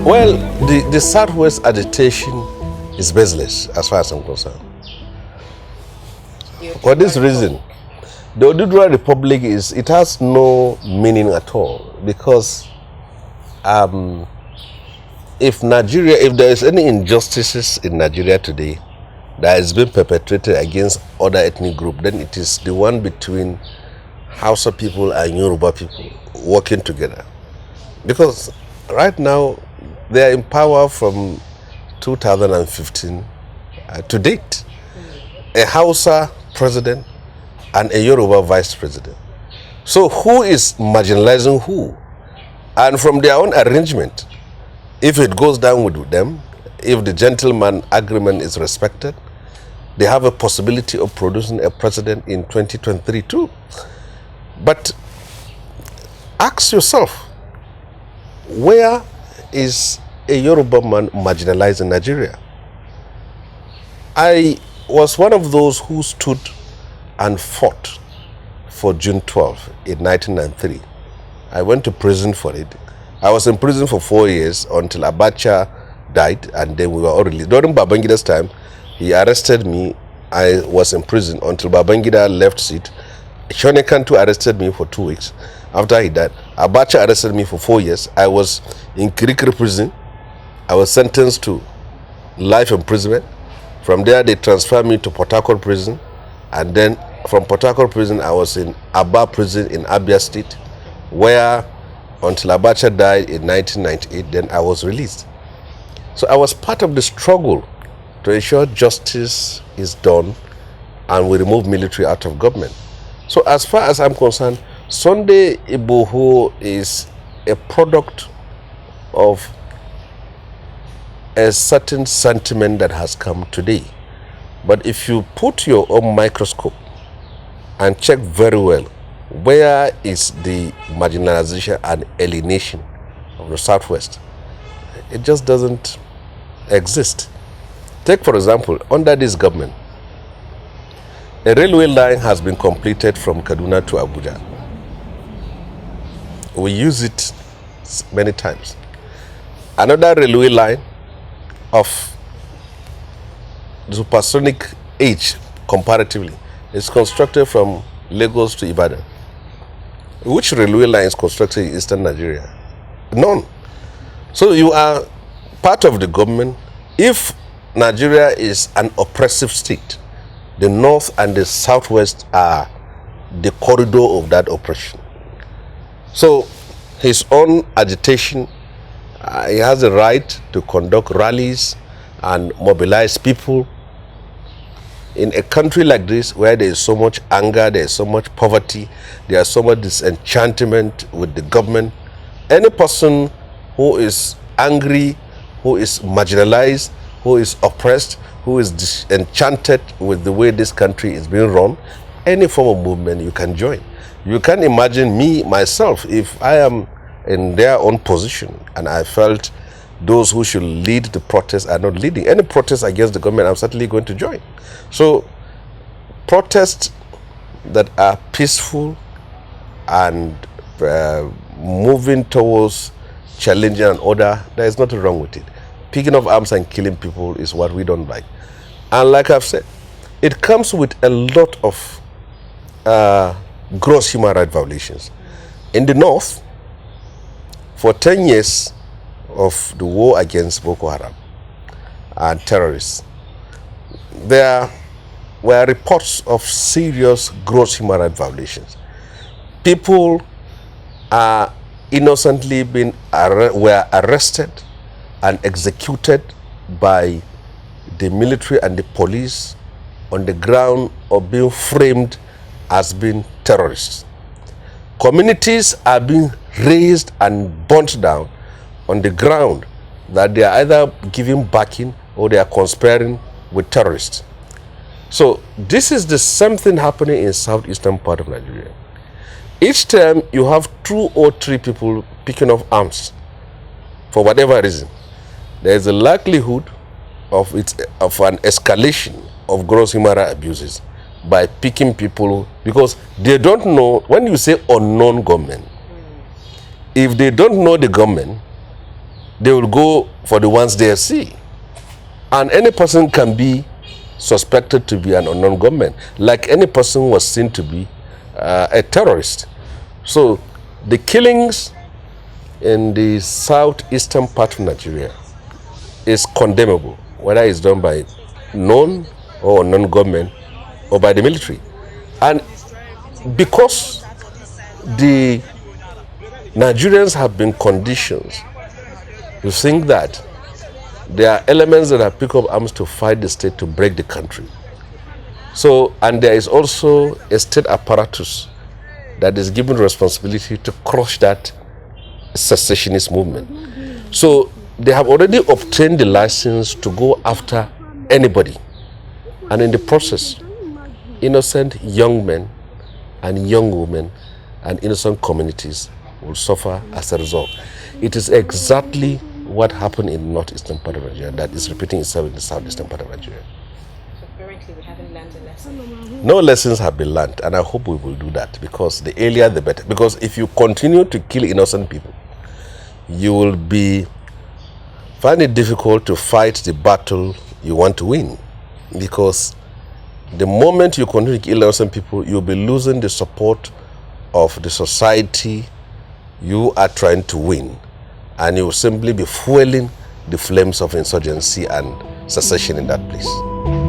Well, the Southwest agitation is baseless as far as I'm concerned. For this reason, the Odudua Republic it has no meaning at all, because if there is any injustices in Nigeria today that has been perpetrated against other ethnic group, then it is the one between Hausa people and Yoruba people working together. Because right now they are in power from 2015 to date. A Hausa president and a Yoruba vice president. So who is marginalizing who? And from their own arrangement, if it goes down with them, if the gentleman agreement is respected, they have a possibility of producing a president in 2023 too. But ask yourself, where is a Yoruba man marginalized in Nigeria? I was one of those who stood and fought for June 12 in 1993. I went to prison for it. I was in prison for 4 years until Abacha died, and then we were all released. During Babangida's time, he arrested me. I was in prison until Babangida left seat. Shonekan too arrested me for 2 weeks. After he died, Abacha arrested me for 4 years. I was in Kirikiri prison. I was sentenced to life imprisonment. From there, they transferred me to Port Harcourt prison. And then from Port Harcourt prison, I was in Aba prison in Abia State, where until Abacha died in 1998, then I was released. So I was part of the struggle to ensure justice is done and we remove military out of government. So as far as I'm concerned, Sunday Igboho is a product of a certain sentiment that has come today. But if you put your own microscope and check very well, where is the marginalization and alienation of the Southwest? It just doesn't exist. Take, for example, under this government, a railway line has been completed from Kaduna to Abuja. We use it many times. Another railway line of supersonic age comparatively is constructed from Lagos to Ibadan. Which railway line is constructed in eastern Nigeria? None. So you are part of the government. If Nigeria is an oppressive state, the north and the southwest are the corridor of that oppression. So his own agitation, he has a right to conduct rallies and mobilize people. In a country like this, where there is so much anger, there is so much poverty, there is so much disenchantment with the government, any person who is angry, who is marginalized, who is oppressed, who is disenchanted with the way this country is being run, any form of movement you can join. You can imagine me, myself, if I am in their own position and I felt those who should lead the protests are not leading. Any protest against the government, I'm certainly going to join. So, protests that are peaceful and moving towards challenging an order, there is nothing wrong with it. Picking up arms and killing people is what we don't like. And like I've said, it comes with a lot of gross human rights violations. In the north, for 10 years of the war against Boko Haram and terrorists, there were reports of serious gross human rights violations. People are innocently were arrested and executed by the military and the police on the ground of being framed as being terrorists. Communities are being razed and burnt down on the ground that they are either giving backing or they are conspiring with terrorists. So this is the same thing happening in southeastern part of Nigeria. Each time you have 2 or 3 people picking up arms for whatever reason, there is a likelihood of an escalation of gross human rights abuses by picking people, because they don't know. When you say unknown government, if they don't know the government, they will go for the ones they see. And any person can be suspected to be an unknown gunman, like any person was seen to be a terrorist. So the killings in the southeastern part of Nigeria is condemnable, whether it's done by known or unknown gunmen or by the military. And because the Nigerians have been conditioned to think that there are elements that have picked up arms to fight the state to break the country. So, and there is also a state apparatus that is given responsibility to crush that secessionist movement. So they have already obtained the license to go after anybody. And in the process, innocent young men and young women and innocent communities will suffer as a result. It is exactly what happened in the northeastern part of Nigeria that is repeating itself in the southeastern part of Nigeria. So apparently we haven't learned a lesson. No lessons have been learned, and I hope we will do that, because the earlier the better. Because if you continue to kill innocent people, you will find it difficult to fight the battle you want to win. Because the moment you continue to kill innocent people, you'll be losing the support of the society you are trying to win. And you will simply be fueling the flames of insurgency and secession in that place.